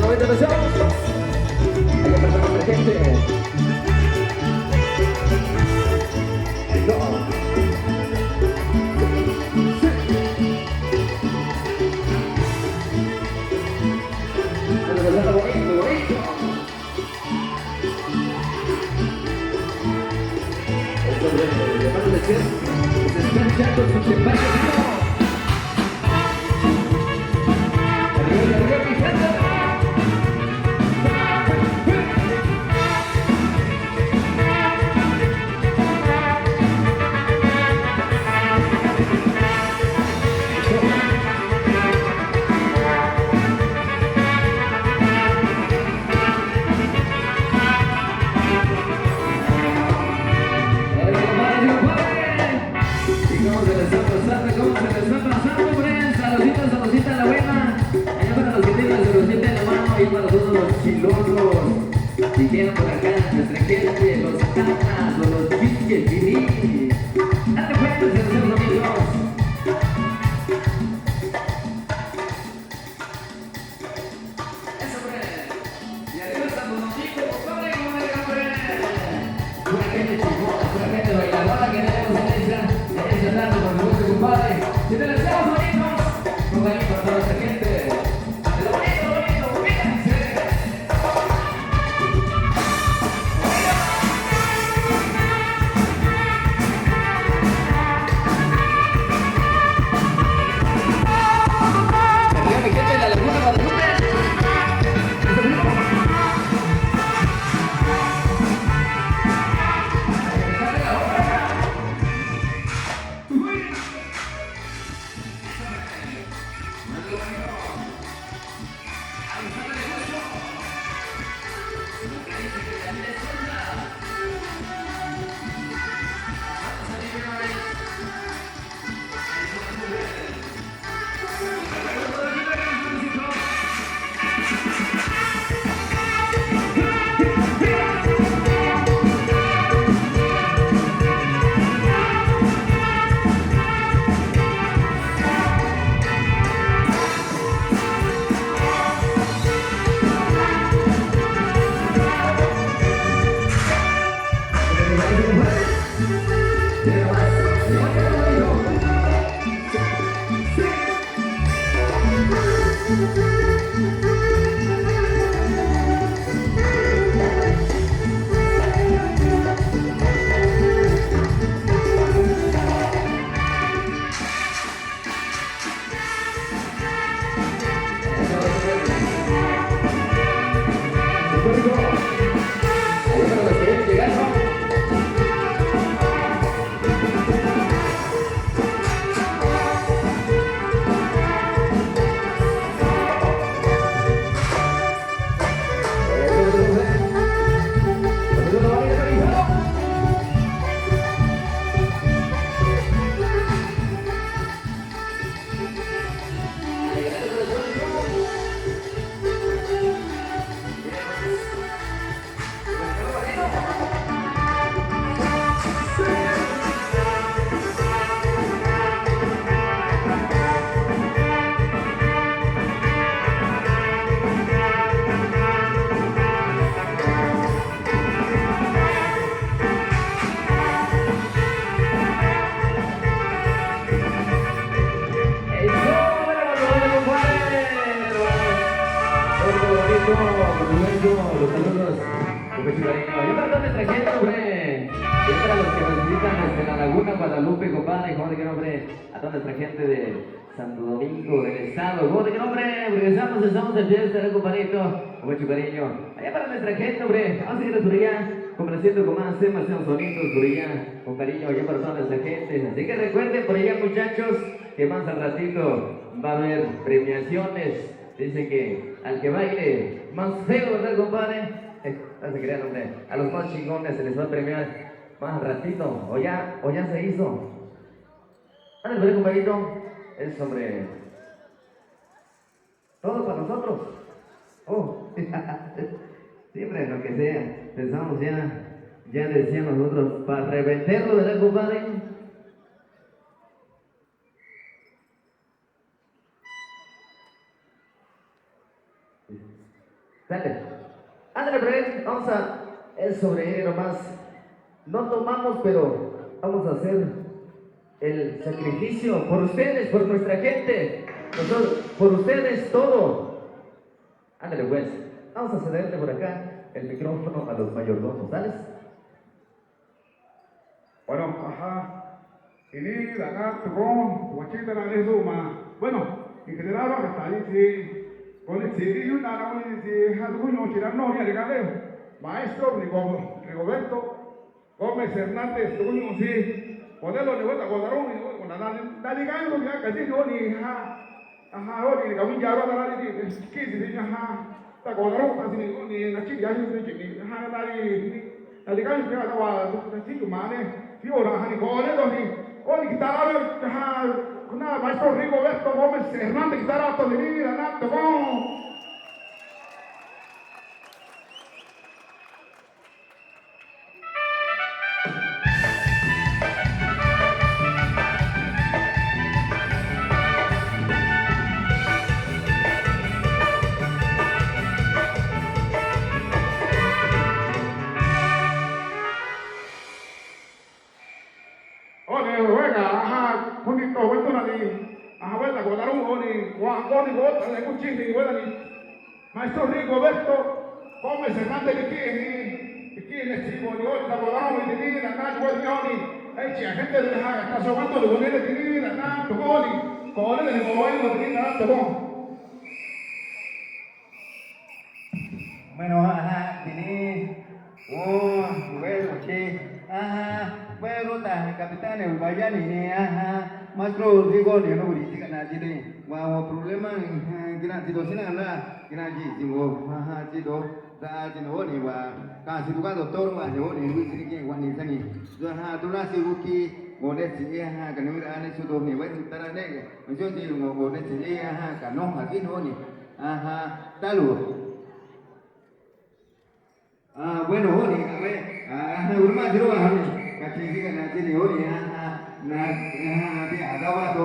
90 pesos. Allá para nuestra gente. No. Bonito, bonito. Esto de mano de Ches, se está echando su champaña. Arriba, arriba, mi gente. ¿Cómo se les está pasando, hombre? Saludita, saludita a la buena. Allá para los que tengan su rosita en la mano, y para todos los chilosos. Dijeron por acá, nuestra gente, los tatas, o los chiques, vini. Dale pues, se los amigos. Eso, hombre. Y arriba estamos los chicos, compadre, hombre. Pura gente chingona, pura gente bailadora que tenemos en esta tarde, por supuesto, compadre. Si te deseamos bonitos, un baño para toda esta gente. De lo bonito, fíjense. Arriba mi gente de la Laguna Guadalupe. Los saludos, con mucho cariño. Yo para toda nuestra gente, hombre. Y para los que nos visitan desde la Laguna Guadalupe, compadre, ¿cómo de qué nombre? A toda nuestra gente de Santo Domingo, del estado, ¿cómo de qué nombre? Regresamos, estamos de fiesta, compadrito, con mucho cariño. Allá para nuestra gente, hombre. Vamos a seguir por allá, complaciendo con más temas, sean sonidos por allá, con cariño, allá para toda nuestra gente. Así que recuerden por allá, muchachos, que más al ratito va a haber premiaciones. Dicen que al que baile más feo, ¿verdad, compadre? No se crean, hombre. A los más chingones se les va a premiar más ratito. O ya se hizo. Ándale, compadrito. Es, hombre. Todo para nosotros. Oh. Siempre lo que sea. Pensamos ya decían nosotros, para reventarlo, ¿verdad, compadre? Dale. Ándale, Fred, vamos a. Es sobre él nomás. No tomamos, pero vamos a hacer el sacrificio por ustedes, por nuestra gente. Nosotros, por ustedes, todo. Ándale, pues. Vamos a cederle por acá el micrófono a los mayordomos, ¿sales? Bueno, ajá. Ini dapat tukong wajib dan ada semua. Bueno, en general va a estar ahí con el sitio y nada más si alguno quiera no ya regale. Maestro Rigoberto Gómez Hernández, tuvo sí. Ponerlo de vuelta, guardaron y con la liga no ya casi no ni ajá, hoy ni ya va a dar ni que si ajá. Ta guardaron casi ni la chica ni ajá la liga no ya va a decir humane. Sí, ahora ni con hoy quitar kuna maestro Rigoberto Gómez Hernández quitar a todo el día nato con Maestro Rigoberto Gómez Hernández aquí en el chivo de hoy, trabajamos y de la nada, gente de la está sobando de poner de la nada, con el mobile de la nada, Bueno, ajá, ini, oh, bueno, che, ajá, bueno, ta, capitán, el vayan ini, ajá, maestro Rigo, ni no beri jika nak jadi, wah, problema, kena tidur sini anda, kena jadi, singgo, ajá, tidur, dah jadi ni, wah, kasih tukar doktor, wah, jadi ni, duit sedikit, wah, ni sini, ajá, tu nasi ruki, boleh sih, ajá, kan ni ada sudah ni, wah, tara ni, macam tu, boleh sih, ajá, kan noh, lagi noh ni, ajá, talu. Bueno, honi, urma jero honi, kaciri kana ciri honi, nanti ada waktu,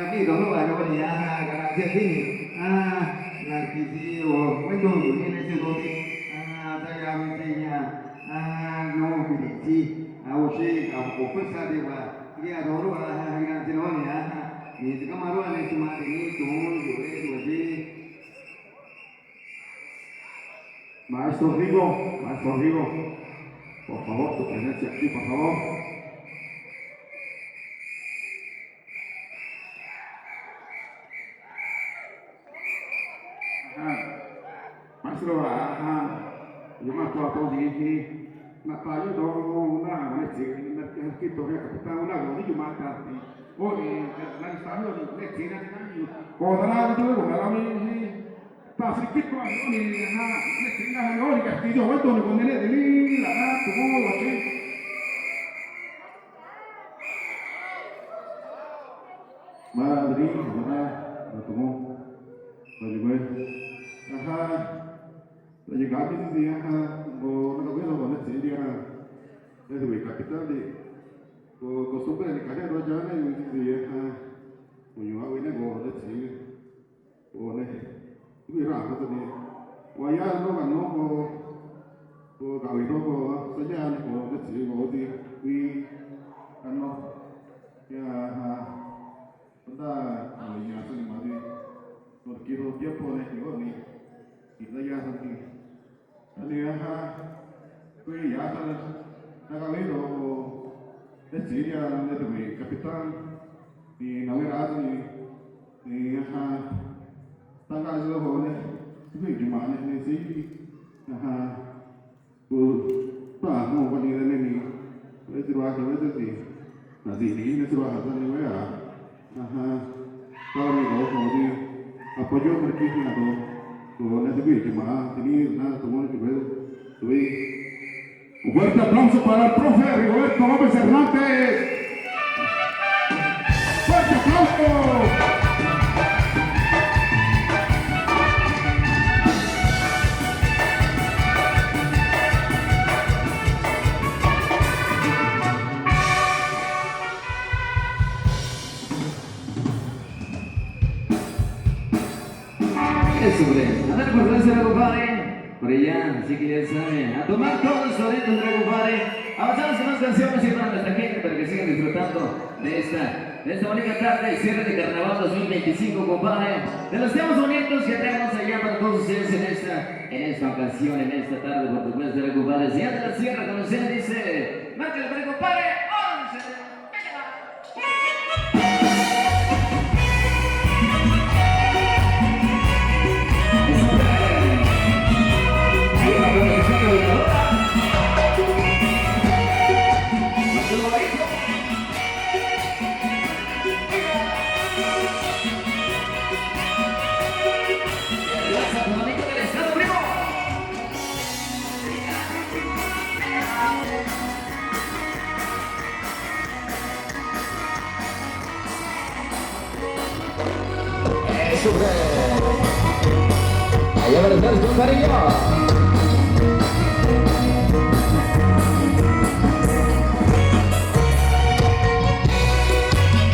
ni dulu ada honi, kana ciri, nanti si, itu ni nasi roti, saya mestinya, no pilih, usi, aku sadi wa, dia dulu kana ciri honi, ni sekarang malu ni cuma ini, tuh, jadi. Maestro Rigo, por favor, tu presencia aquí, por favor. Maestro, yo me acuerdo todo de Natalia, una escrito que capitán, una rodilla mata. Oye, la historia de la China, podrá tú con la ta sedikit kok ini ini tinggal ini kasih jauh itu nih kontennya ini lah tunggu lagi Madri mana tunggu bagi gue lagi kami sih mau nak gue mana sih dia dari gue kapital di kostumnya di kader rojana yang sih punya ini gue ada sih boleh Ini rasa tu ni, wajah no kan no ko kawin no ko saja ni ko kecil ko di kan no ya pada ya tu ni mati ko kiro dia pun ni kita ya tu ni ya ko ya tu na kawin no kecil ya ni tu ni kapitan ni nawir ni tanggal itu boleh, tapi gimana ni sih? Mau kan ini itu ruang itu sih. Nanti ini ruang apa ni ya? Kalau ni kalau di apa juga berkini atau nanti gimana? Ini semua juga tuh. Un fuerte aplauso para el profe Rigoberto Gómez Hernández. ¡Fuerte aplauso! Eso, hombre. A ver, por favor, compadre. por allá, así que ya saben, a tomar todos solitos, mi compadre. Avanzamos con más canciones y para nuestra gente para que sigan disfrutando de esta bonita tarde, cierre de Carnaval 2025, compadre. De los temas bonitos que tenemos allá para todos ustedes en esta ocasión, en esta tarde, por supuesto, mi compadre. Si ya de la sierra con ustedes dice, márcale, mi compadre, 11. Allá van a estar con cariño.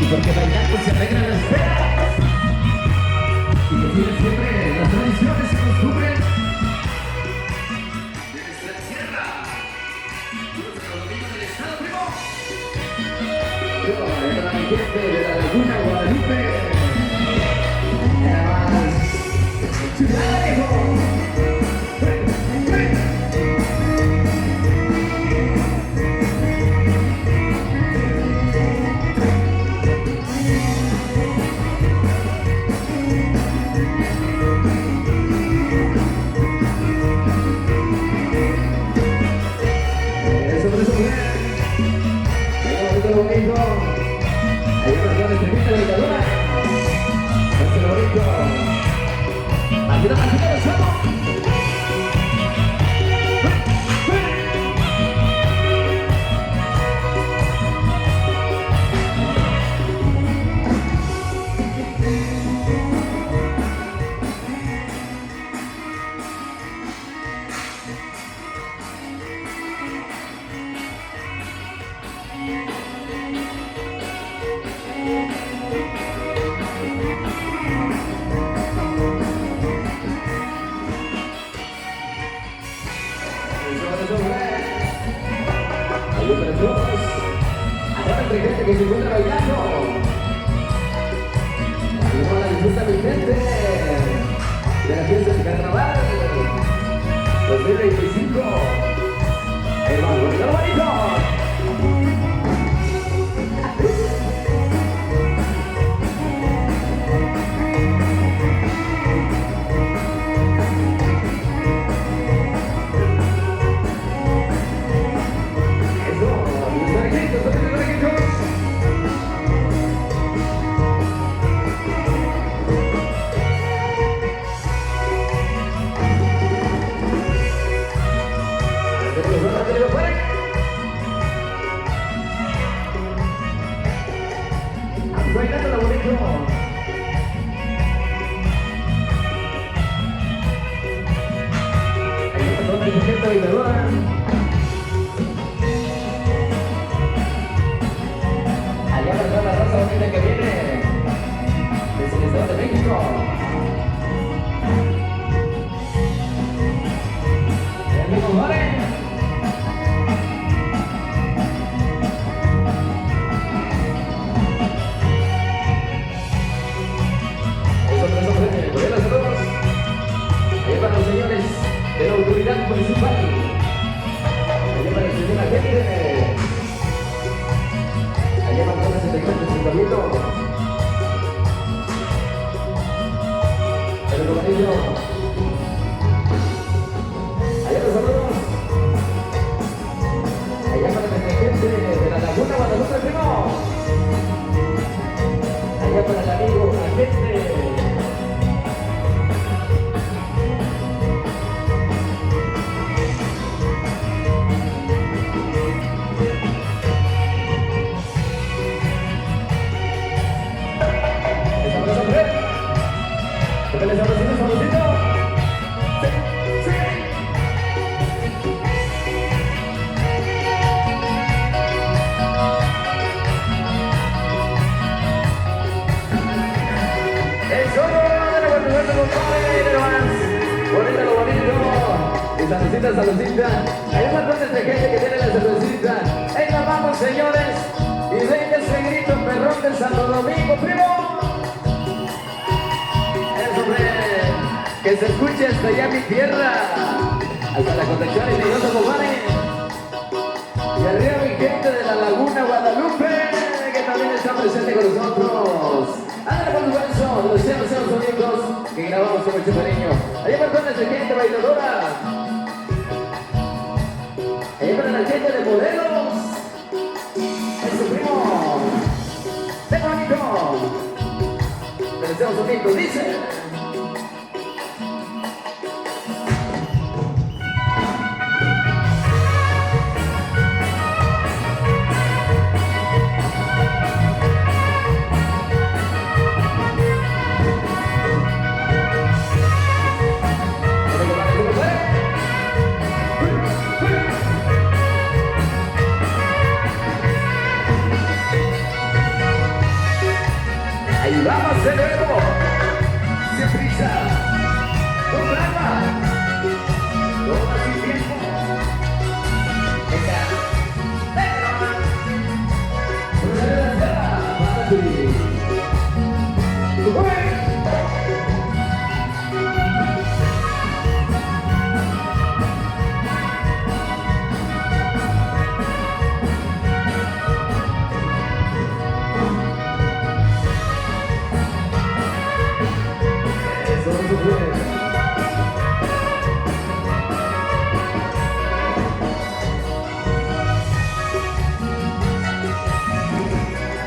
Y porque bailando se alegran las penas. Y que tienen siempre las tradiciones y costumbres de nuestra tierra. Nuestro domingo del estado, primo. Yo, para mi gente de la Laguna Guadalupe. Que se encuentra bailando. Vamos a la disfruta mi gente de la fiesta de Carnaval 2025. Ahí vamos, bonito, bonito. Allá va toda la raza bonita que viene desde el Estado de México. Mi compadre. Buenas a todos. Ahí van los señores de la autoridad municipal. Allá van el señor agente. Allá van todas las elecciones del ayuntamiento. El compañero. Allá los saludos. Allá van nuestra gente de la Laguna Guadalupe, primo. Allá para el amigo agente. Saludcita, saludcita. Hay un montón de gente que tiene la cervecita. ¡Ey, nos vamos, señores! Y venga ese grito perrón del Santo Domingo, primo. Eso, hombre. Que se escuche hasta allá mi tierra. Hasta la Concepción y Reynosa, compadre. Y arriba mi gente de la Laguna Guadalupe, que también está presente con nosotros. Ándale, por supuesto, los seamos sonidos que grabamos con mucho cariño. Allá para toda nuestra gente bailadora. Allá para la gente de modelos. Eso, primo. ¡Qué bonito! Les deseamos sonidos, dice. Ahí vamos de nuevo, sin prisa, con calma, todo sin tiempo. Venga,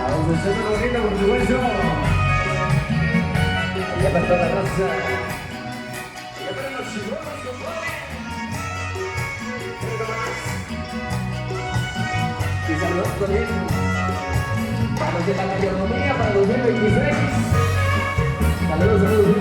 vamos a hacerlo bonito, por supuesto. Allá para toda la raza. Allá para los chihuahuas, compadre. Y saludamos también para los de la mayordomía para 2026. Saludos, saludos.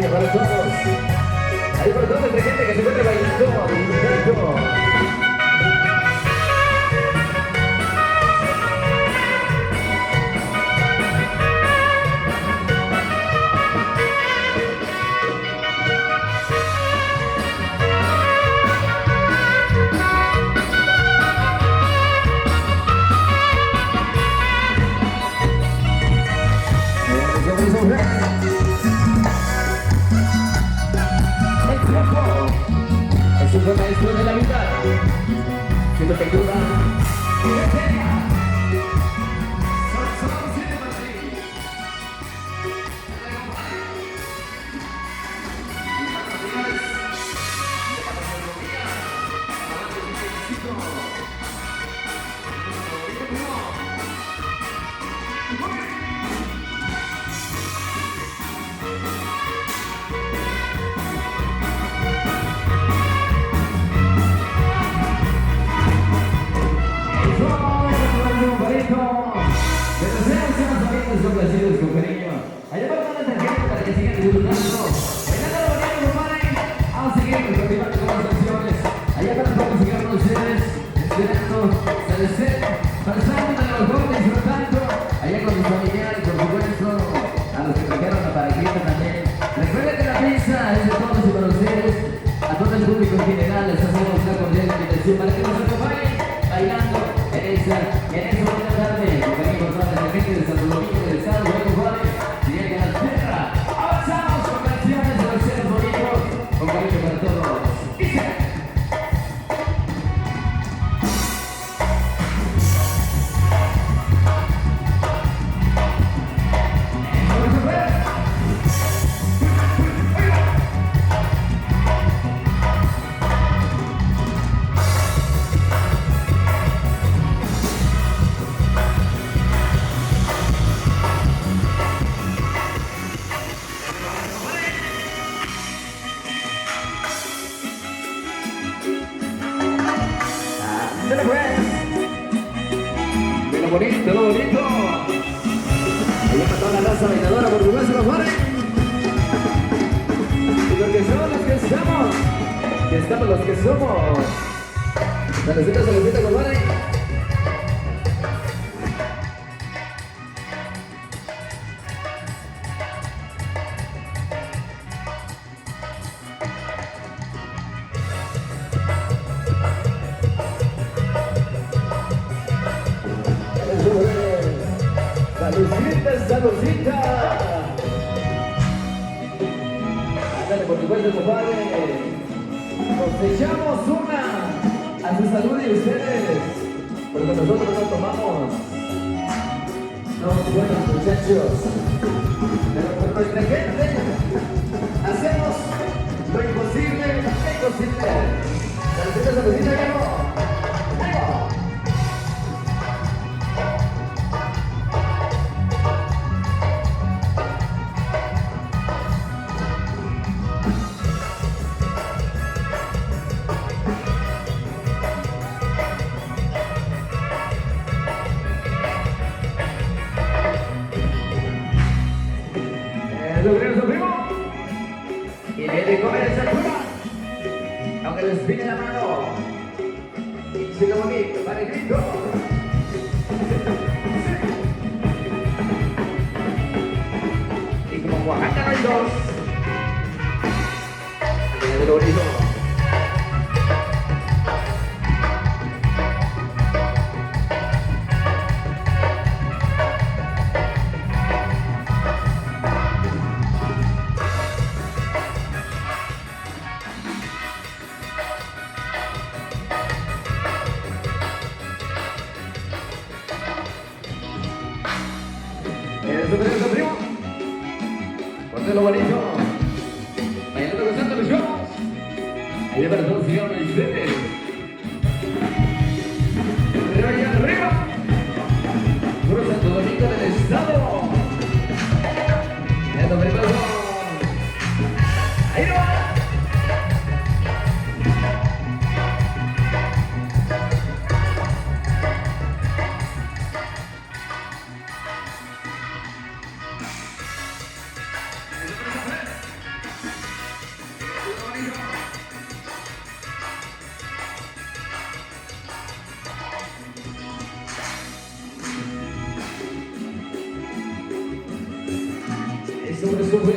Para todos, hay por toda nuestra gente que se encuentra bailando, disfrutando. Es un buen maestro de la vida, siempre te ayuda y te enseña. Solo siete para ti. Complacidos con cariño. Allá para toda la gente para que sigan disfrutando. Bailando lo bonito, compadre. Vamos a seguir continuando con las canciones. Allá para todos sigan con ustedes, esperando, Celeste, pasando de los jóvenes disfrutando. Allá con sus familiares, por supuesto, a los que trajeron la parejita también. Recuerden que la pista es de todos y para ustedes, a todo el público en general, les hacemos una cordial invitación para que nos acompañen bailando en esa bonita tarde. Con cariño con toda la gente de Santo Domingo. Sigue la tierra. Avanzamos con canciones de los seres bonitos. Con cariño para todos. Dice. bonito, lo bonito. Ahí está toda la raza bailadora portuguesa, compadre. Y porque somos los que estamos. Y estamos los que somos. Salucita, compadre. Saludcita. Ándale, por supuesto, compadre. Nos echamos una a su salud y ustedes, porque nosotros no tomamos. Somos buenos muchachos. Pero por nuestra gente hacemos lo imposible. Saludcita, ganó. Lo primo y le de comer esa curva aunque les pide la mano siga bonito para el grito y como Oaxaca no hay dos de lo bonito. Eso, primo. Ponte lo bonito. Bailando con Santo Lucio. Ahí para todos sigamos en ustedes. Arriba y arriba. Puro Santo Domingo del Estado. Eso, primo. Ahí no va. Sube.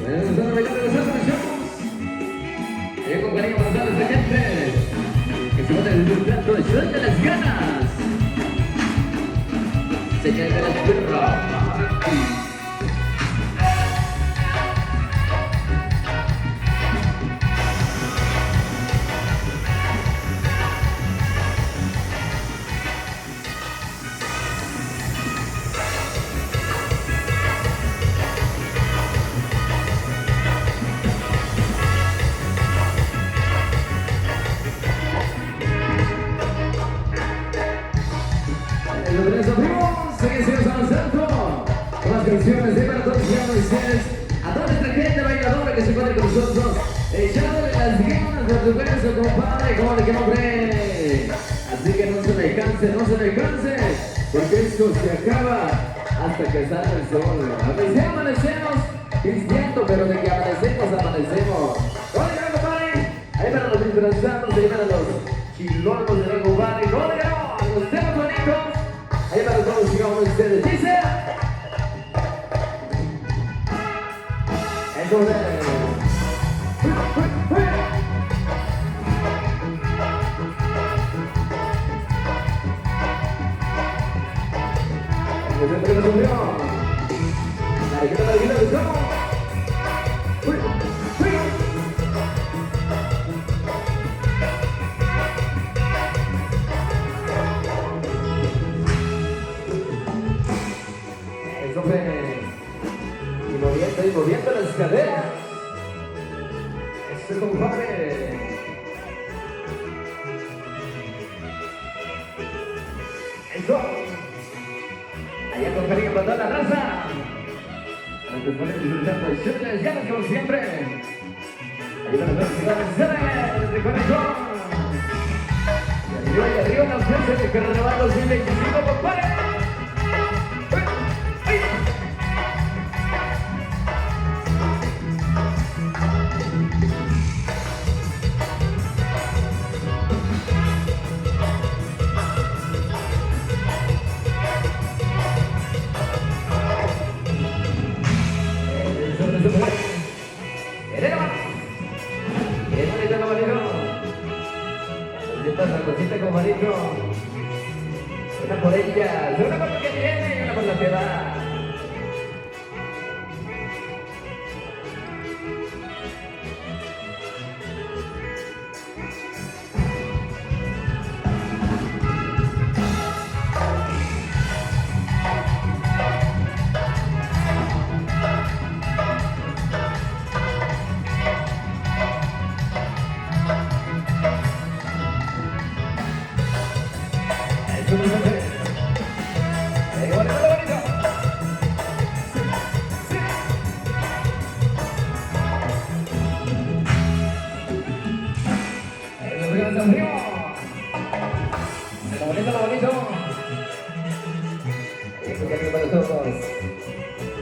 Empezando a bailar de los santos y con cariño para toda esta gente que se va a disfrutando de las ganas. Señal de la tierra. Seguimos avanzando con las canciones de para todos ustedes, a toda nuestra gente bailadora que se encuentra con nosotros, echándole las ganas de tu beso, compadre, como de que no cree. Así que no se me canse, porque esto se acaba hasta que salga el sol. Amanecemos pisteando, pero de que amanecemos. Oigan, compadre, ahí para los disfrazados, ahí para los chilonos de la compadre, no, los temas bonitos. Ahí para todos sigamos ustedes. Dice. Entonces. Entre los unión. La requeta para el estamos. Y moviendo las caderas. Eso, compadre. Eso. Allá con cariño para toda la raza. Antes ponen disfrutando el show de las ganas como siempre. Ahí van a ver si van a vencer desde corazón. Y arriba nos vemos. es el Carnaval 2025, compadre. ¡Ay! Cosita como manito, una por ella, una por lo que tiene y una por lo que da.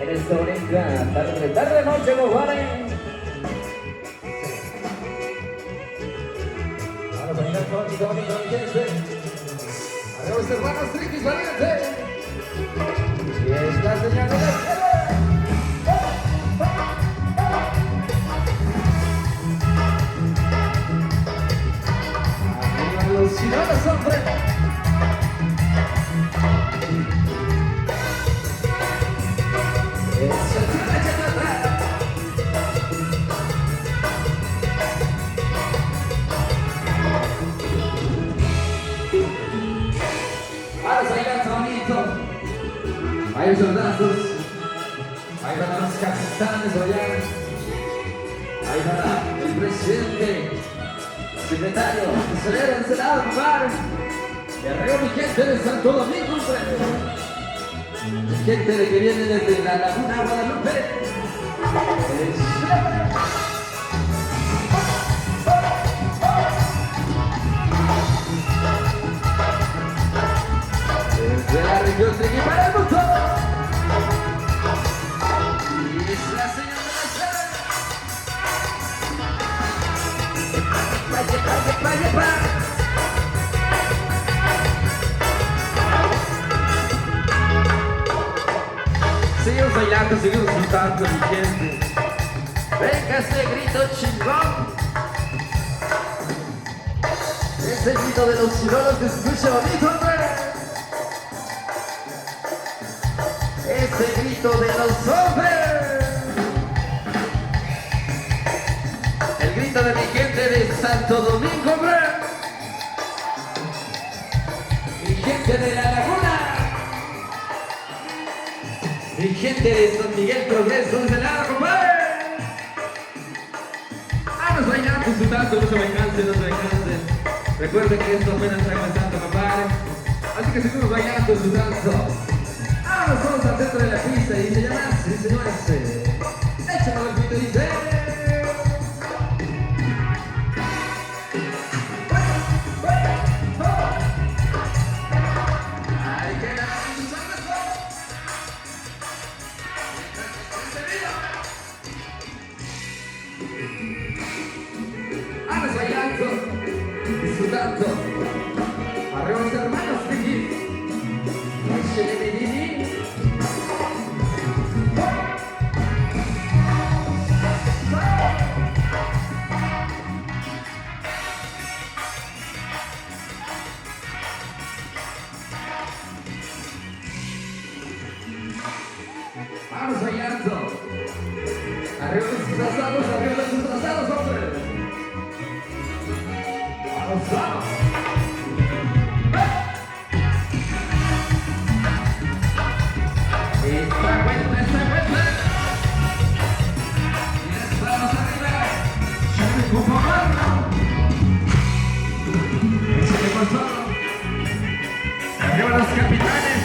En esta bonita tarde noche, compadre. Vamos a mirar bonito, fíjense. Adiós, hermanos Triquis Valiente. Y es la señal de la arriba los chinos, hombre. Hay soldazos, ahí van los capitanes allá, ahí va el presidente, secretario, tesorero, el senado, compadre, y arriba mi gente de Santo Domingo, mi gente de que viene desde la Laguna Guadalupe. Desde la región de para el mundo. Seguimos bailando, seguimos disfrutando, mi gente. Venga ese grito chingón. Ese grito de los chirolos que se escucha bonito, hombre. Ese grito de los hombres. El grito de mi gente de Santo Domingo, hombre. Mi gente de la Laguna. Mi gente de San Miguel Progreso, de lado, compadre. Vamos bailando, disfrutando, no se me cansen, no se me cansen. Recuerden que esto apenas está comenzando, compadre. Así que seguimos bailando, disfrutando. Vamos todos al centro de la pista y se llama así, señores. Échalo el pito y dice. Vamos bailando, disfrutando. Arriba los hermanos de aquí. Vamos bailando. Arriba los disfrazados, hombre. Vamos, vamos. Esta vuelta. Y las manos arriba. Yo me ocupo mano. Échale con todo. Arriba los capitanes.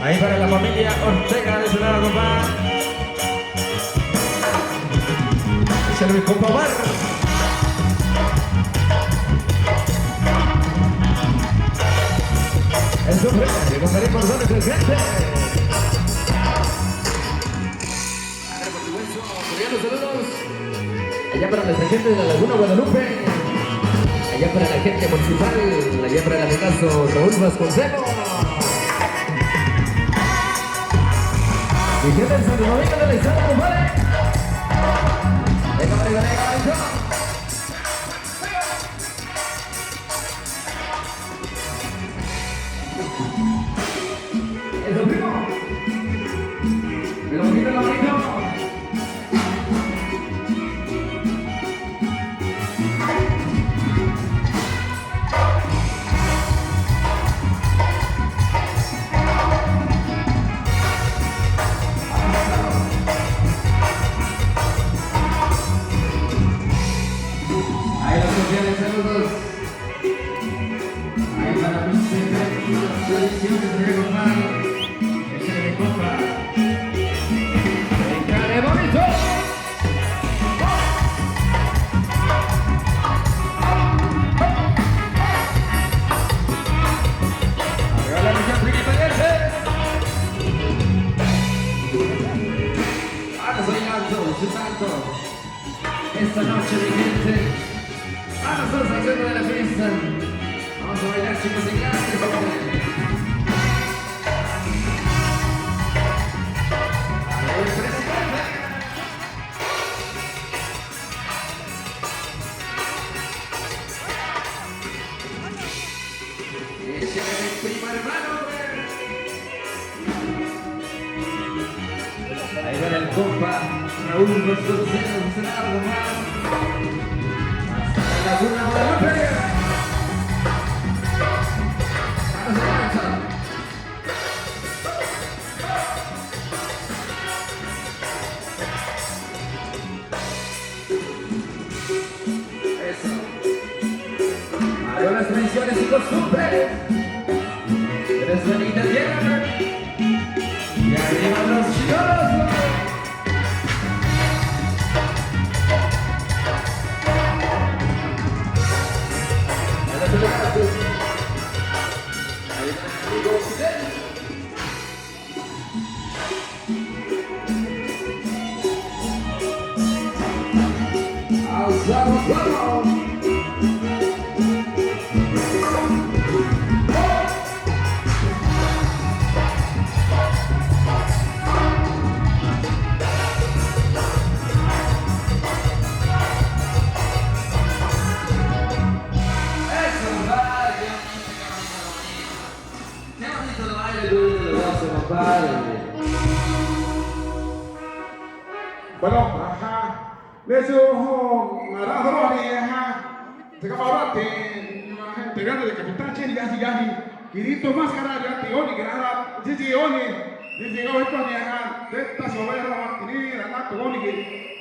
Ahí para la familia Ortega de su lado, compa. Échale mi compa Barro. hombre, llegó Karim González, el gente. Por supuesto, cordiales saludos. Allá para nuestra gente de la Laguna Guadalupe. Allá para la gente municipal. Allá para el amigazo Raúl Vasconcelos. Y gente de San Domingo del Estado, compadre. Venga, venga, venga, venga. Eso, primo. Me lo bonito, lo bonito. Ahí los cordiales saludos. Ahí para mis tradiciones de Guzmán. Ese de mi compa. ¡Venga de bonito! Arriba la misión independiente. Ahora soy alto, soy santo. Esta noche mi gente. Ahora estamos haciendo de la fiesta. Vamos a bailar, chicos y grandes, hombre. El presidente. Ese es el primo hermano, hombre. Ahí va el compa Raúl Vasconcelos, Senado, más. La Laguna Guadalupe. Vamos a marchar. Eso. Arriba las tradiciones y costumbres. Tres bonitas tierras. Y arriba los chicos. Bueno, ajá. Eso, Maradona, ajá. Se acababa de integrante de Capitán Chen, Yaji, Kirito Máscara, Yationi, Grada, Zizioni, Zizioni, ajá. Teta Sobera, Martinida, Natoni,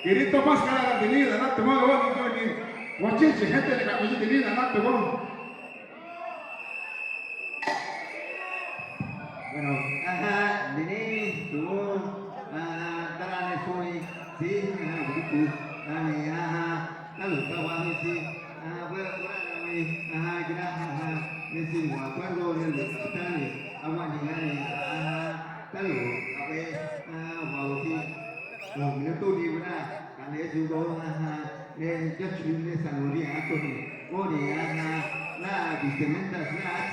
Kirito Máscara, Martinida, Natoni, Guachiche, gente de Capitán, Natoni. Bueno, ajá, Dini, tú, Tarane Soy, sí, begitu, ajá, lalu kawan si, berani, kita, mesti acuerdo del hospital, awak ni, lalu, baru si, minuto di mana, kan dia juga, dia jadi sanuri aku ni, oh dia, la vestimenta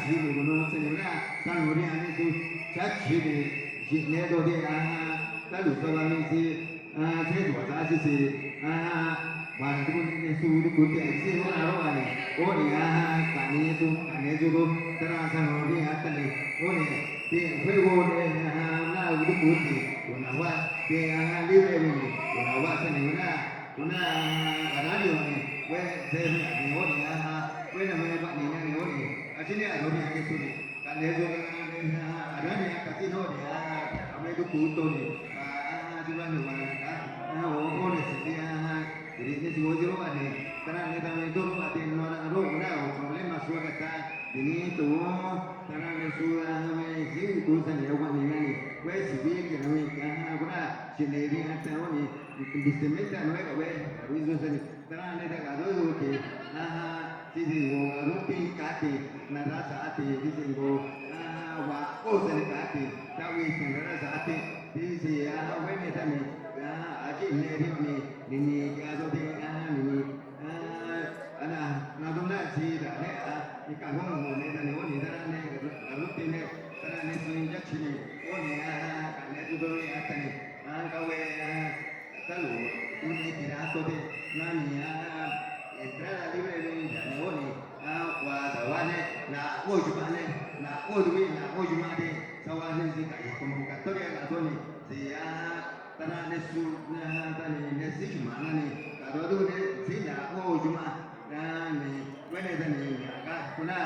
si gunung senira sanuri ane tu caci di jinedo dia lalu kalau si saya dua tadi si bantu ni sudah kunci si orang ni oh dia kani tu terasa sanuri akan ni oh dia perlu ni na udah kunci unawa dia libre ni unawa senira una radio ni saya ni oh dia Bueno, me va a niñar y hoy, así le hago bien que tú, cuando yo ada ni casi no dia, apa itu puto ni, cuma ni mana, oh ni sedia, jadi ni semua jero ada, karena ni kami itu ada orang ada problem masuk kata, ini tu, karena ni sudah kami sih urusan dia orang ni, wes sibuk kami, karena sendiri ada ni, bismillah ni kami, harus tu karena ni tak ada tu, Sisi go rupi kati na rasa ati sisi go wa o se ne ka ti ta wi sin ra sa ti ti si we ne ta ni a ji ne ri ni ni ya so ti ni ana na do na si da ne ni ka ho mo ne ta ni o ni ta ne ka ru ti ne ta ne sin ya chi ni o ni ka ne tu do ni ta ni ka we ta lu ni ti ra to ti na ni entrada libre de ya ne o ni wa da wa ne na o ju ba ne na o du na o ju ma de sa wa ne si ka convocatoria la do ni si tana ne su ta ni ne si ju ma na ni ka do du ne si na o ju ma na ni we ne ta ni ka kuna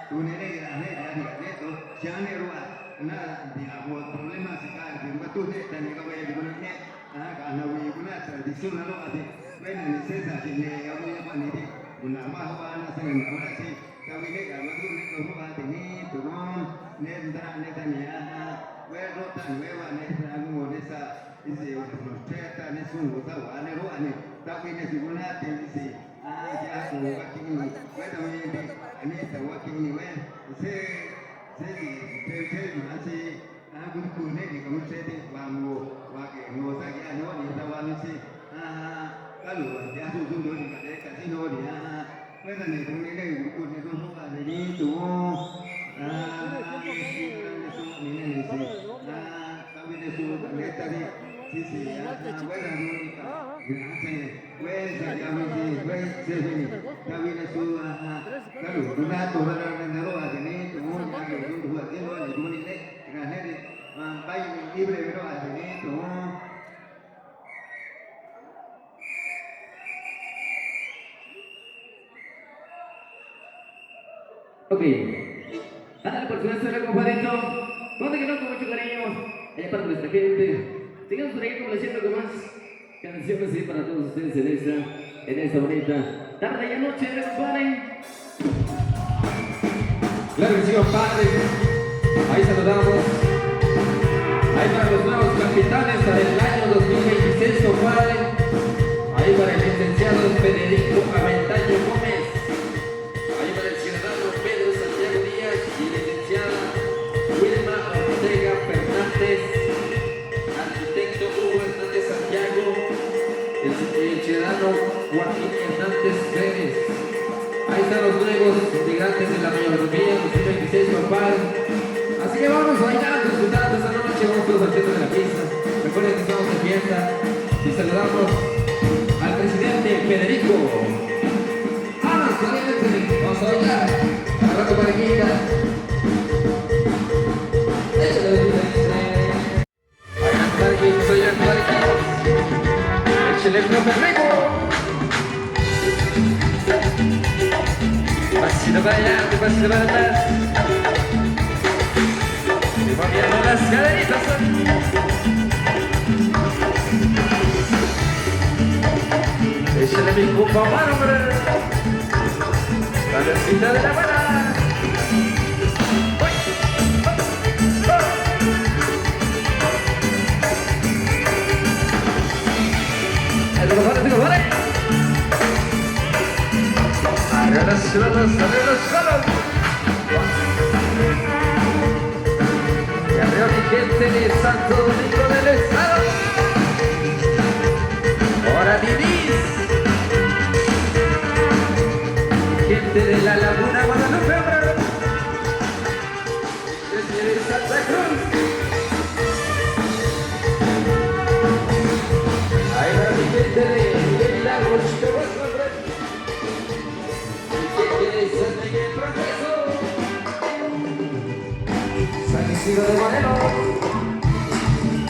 tu ne ne ya ne ya ne to ya ne ro na di a bo problema si ka di ba tu ne ta ni ka we di ne ka na we kuna tradición na ro ati we ne se sa si ne ya we ya ni di kuna ma ha ba na sa ni ma si ka we ne ka ba tu ne ko ba ti ni tu no ne ndra ne ta ni we ro ta we wa ne ta ngo ne sa isi o no ta ne su ngo ta wa ne ro ani ta we ne si kuna ti si ya ko ka ki ni we ta we ni ani ta wa ki ni we se se ma si ku ne ni ko se ti wa ngo wa ke ngo sa ki ani wa ni ta wa ni si ka lu ya su su do ni ka de ka si no ni we ta ni tu ni de ku ni so so ka ni tu ni ne ni si ka we ne su ne ta ni si si we ta ni ka we se ya mi si we se ni ka we ne su ka lu du na to ra na ro a ni tu ya ke du a ke lo ni du ni ne ka ne ni bay libre ro a ni tu Ok. Ándale, por supuesto, era compadrito. ¿Dónde que no? Con mucho cariño. Allá para nuestra gente. Sigamos por ahí complaciendo con más canciones así para todos ustedes en esta bonita tarde y noche, compadre. Claro que sí, compadre. Ahí saludamos. Ahí para los nuevos capitanes para el año 2026, compadre. Ahí para el licenciado Federico Aventaño Gómez. Ahí para el ciudadano Pedro Santiago Díaz y licenciada Wilma Ortega Fernández. Arquitecto Hugo Hernández Santiago. El ciudadano Joaquín Hernández Pérez. Ahí están los nuevos integrantes de la mayordomía 2026, compadre. Así que vamos bailando, disfrutando esta noche, vamos todos al centro de la pista. Recuerden que estamos de fiesta y saludamos al presidente Federico. ¡Vamos, presidente! Vamos a bailar. Agarrando parejitas. Échale, dice. Bailan parejitos, bailan parejitos. Échale el profe rico. Pasito para adelante, pasito para atrás. Y moviendo las caderitas. Échale mi compa mano, hombre. La versita de la buena. El compadre, arriba las suelos, arriba los suelos. Y arriba mi gente de Santo Domingo del Estado. Ahora vivís. Gente de la Laguna Guadalupe, hombre. Desde Santa Cruz. Ahí va mi gente de Lago Chicago, hombre. San Miguel Progreso, San Isidro de Moreno,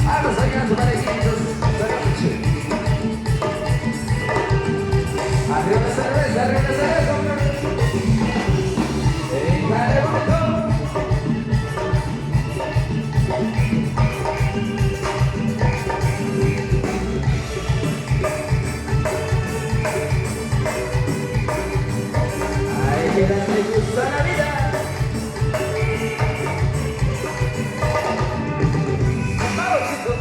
a los oigan parejitos esta noche. Arriba la cerveza, hombre. Dale, bonito. Que me gusta la vida. Vamos, chicos.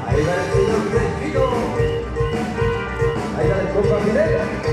Ahí va el señor Delfino. Ahí va el compa Mirela.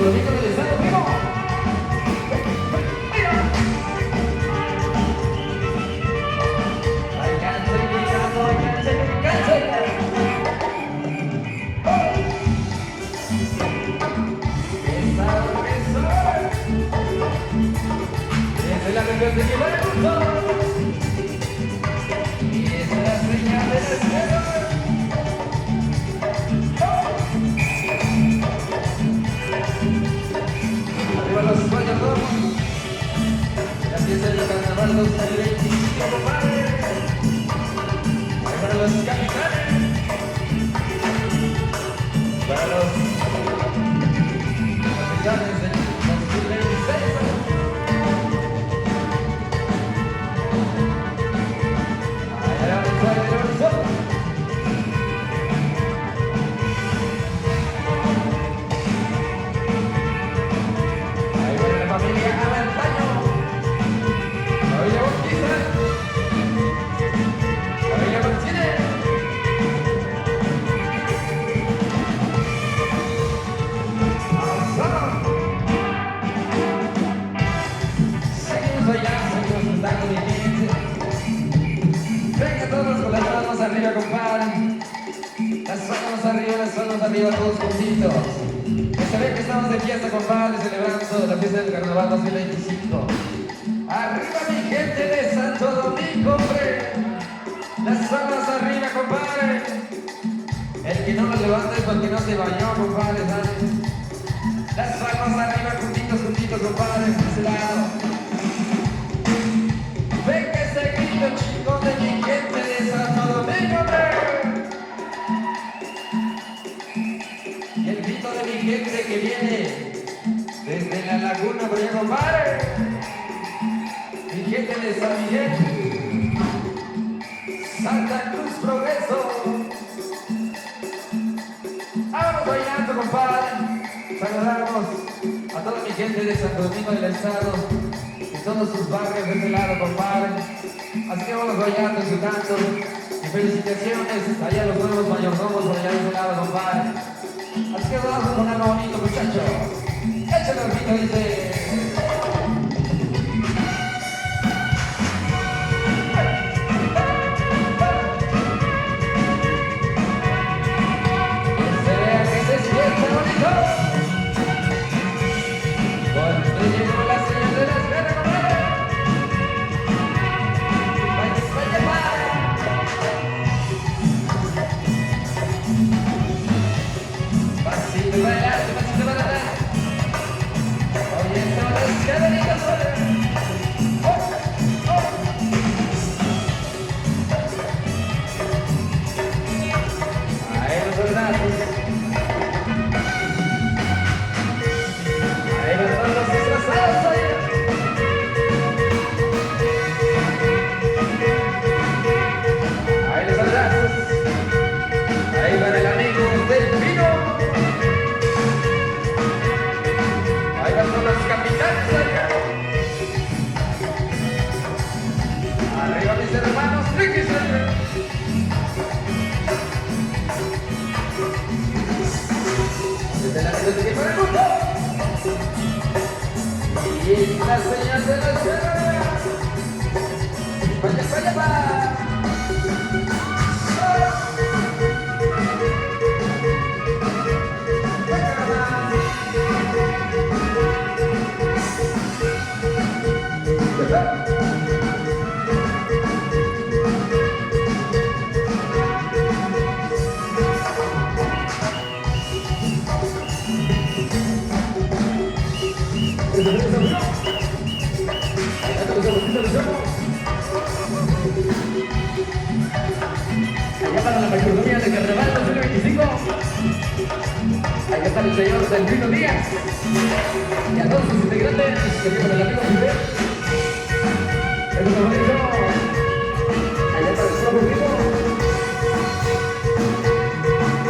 Domingo del Estado, primo. Alcance, picando, alcance, alcance. Desde la región de Guevara, y esa es la señal del cielo. Arriba los sueños, la fiesta del carnaval 2025, compadre. Ahí para los capitanes, para los capitanes del 2026. Ahí viene la familia Avendaño. Familia Urquiza. Familia Martínez. Seguimos allá, seguimos andando mi gente. Venga todos con las manos arriba, compadre. Las manos arriba, todos juntitos. Que se ve que estamos de fiesta, compadre, celebrando la fiesta del Carnaval 2025. Arriba, mi gente de Santo Domingo, hombre. Las manos arriba, compadre. El que no lo levanta es porque no se bañó, compadre, ¿sabes? Las manos arriba, juntitos, juntitos, compadre, de ese lado. Venga ese grito chico de mi gente de Santo Domingo, hombre. Y el grito de mi gente que viene desde la laguna, por allá, compadre. Mi gente de San Miguel, Santa Cruz, Progreso. Vámonos bailando, compadre. Saludamos a toda mi gente de Santo Domingo del Estado, de todos sus barrios de este lado, compadre. Así que vamos bailando, disfrutando. Y felicitaciones allá a los nuevos mayordomos por allá de este lado, compadre. Así que vamos a ponerlo bonito, muchachos. Échale el grito, dice. Y la señal de la ciudad. Vaya, vaya, va. Allá para la mayordomía de Carnaval 2025. Allá está el señor Delfino Díaz y a todos sus integrantes que viven el amigo Fidel. El favorito. Allá está el propio equipo.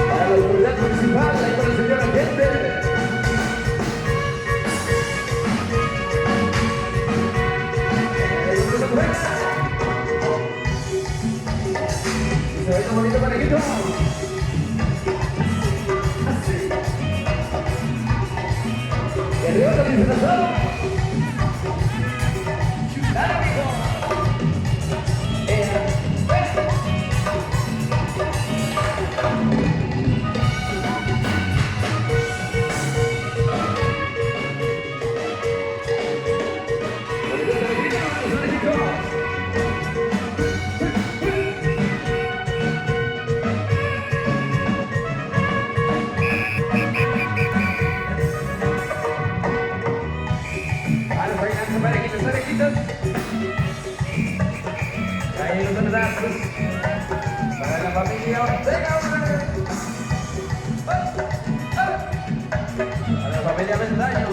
Para la autoridad municipal, ahí para el señor agente. Se ve como bonito parejito. Así. disfrazado. Dale, mijo. Vale, bailando parejitos, parejitos. Ahí los abrazos. Para la familia. Venga, hombre. A la familia Mendaño.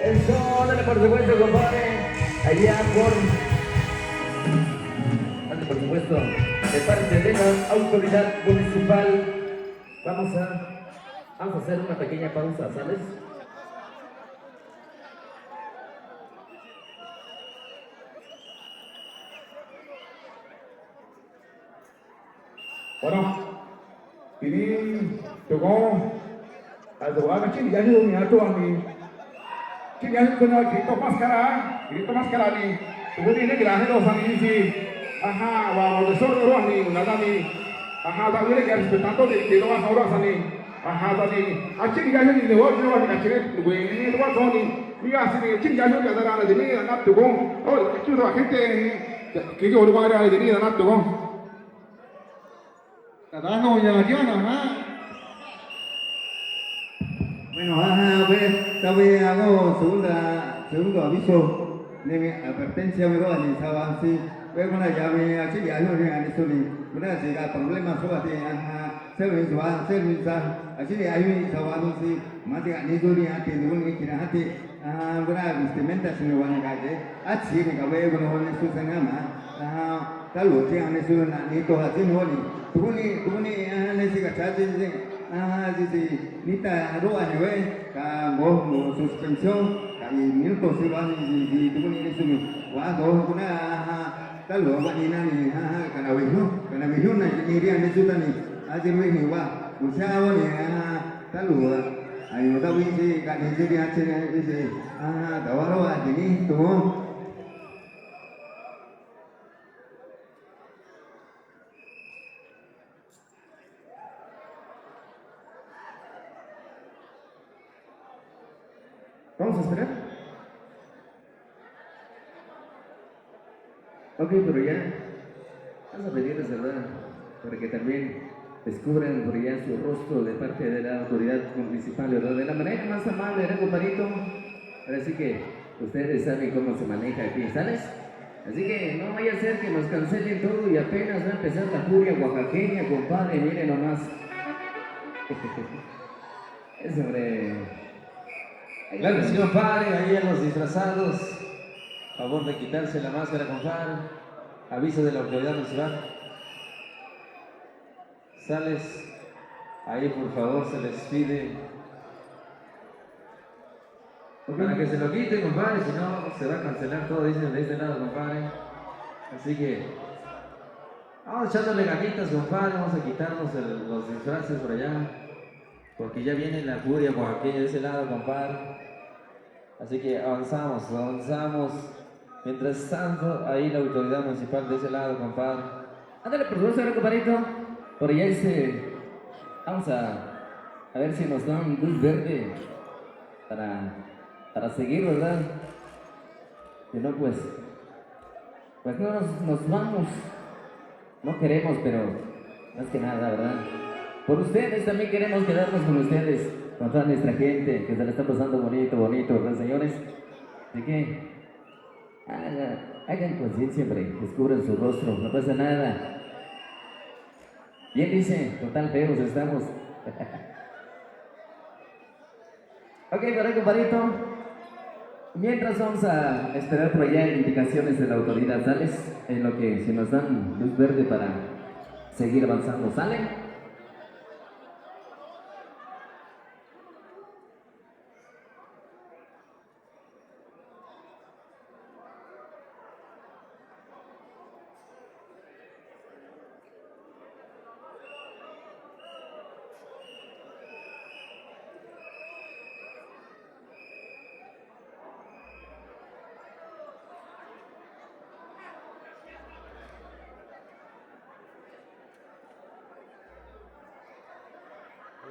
Eso, dale por supuesto, compadre. Allá por supuesto, de parte de la autoridad municipal. Vamos a hacer una pequeña pausa, ¿sabes? Bueno, ini tunggu ada macam ni jadi ni atau ni, jadi kena kita maskara ni, tunggu ni kerana dosa ni si, wah besar orang ni, nada ni, tak boleh garis bertanto di luar orang ni, tadi, acik jadi ni luar ni acik tunggu ini luar ni, ni asli acik jadi ada orang ni nak tunggu, oh acik tu akhirnya kiki orang ada ni nak tunggu. Cada ya Diana, bueno, pues, hago segundo aviso de mi advertencia, me voy a iniciar así, luego una llave, así ya yo ni a eso ni, una si hay problemas sobre servicio, así ya yo ni sabía si, más de ni yo ni a ti, ni que nada ti, una vestimenta se me van a caer, así me cabe con un estudio en ama, tal vez tengan eso ni todo así no ni. Tuguni nasi kacau sisi nita roa ni we ka mo suspension ka minuto si wan si tuguni ni sumi wa do kuna talo wa ni nani kana we na ni ria ni suta ni aje we ni wa usa wa ni talo ayo da wi si ka ni si ria chen ni si dawaro wa ni tu. Vamos a esperar. Ok, pero ya vamos a pedirles, ¿verdad? Para que también descubran por allá su rostro de parte de la autoridad municipal, ¿verdad? De la manera más amable, ¿verdad, compadrito? Ahora sí que ustedes saben cómo se maneja aquí, ¿sales? Así que no vaya a ser que nos cancelen todo y apenas va a empezar la furia oaxaqueña, compadre, miren nomás. Es sobre... Claro que sí, compadre, ahí a los disfrazados, favor de quitarse la máscara, compadre, aviso de la autoridad municipal. Sales, ahí por favor se les pide, para que se lo quiten, compadre, si no se va a cancelar todo, dicen de este lado, compadre. Así que, vamos echándole ganitas, compadre, vamos a quitarnos los disfraces por allá, porque ya viene la furia oaxaqueña de ese lado, compadre. Así que avanzamos. Mientras tanto, ahí la autoridad municipal de ese lado, compadre. Ándale, por favor, compadrito. Por allá vamos a ver si nos dan luz verde para seguir, ¿verdad? Si no, pues no nos vamos. No queremos, pero más que nada, ¿verdad? Por ustedes también queremos quedarnos con ustedes, con toda nuestra gente que se la está pasando bonito, ¿verdad, señores? Así que hagan conciencia, hombre, descubran su rostro, no pasa nada. Bien dice, total feos estamos. Ok, pero compadrito, mientras vamos a esperar por allá indicaciones de la autoridad, ¿sales? En lo que si nos dan luz verde para seguir avanzando, ¿sale?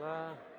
Hola.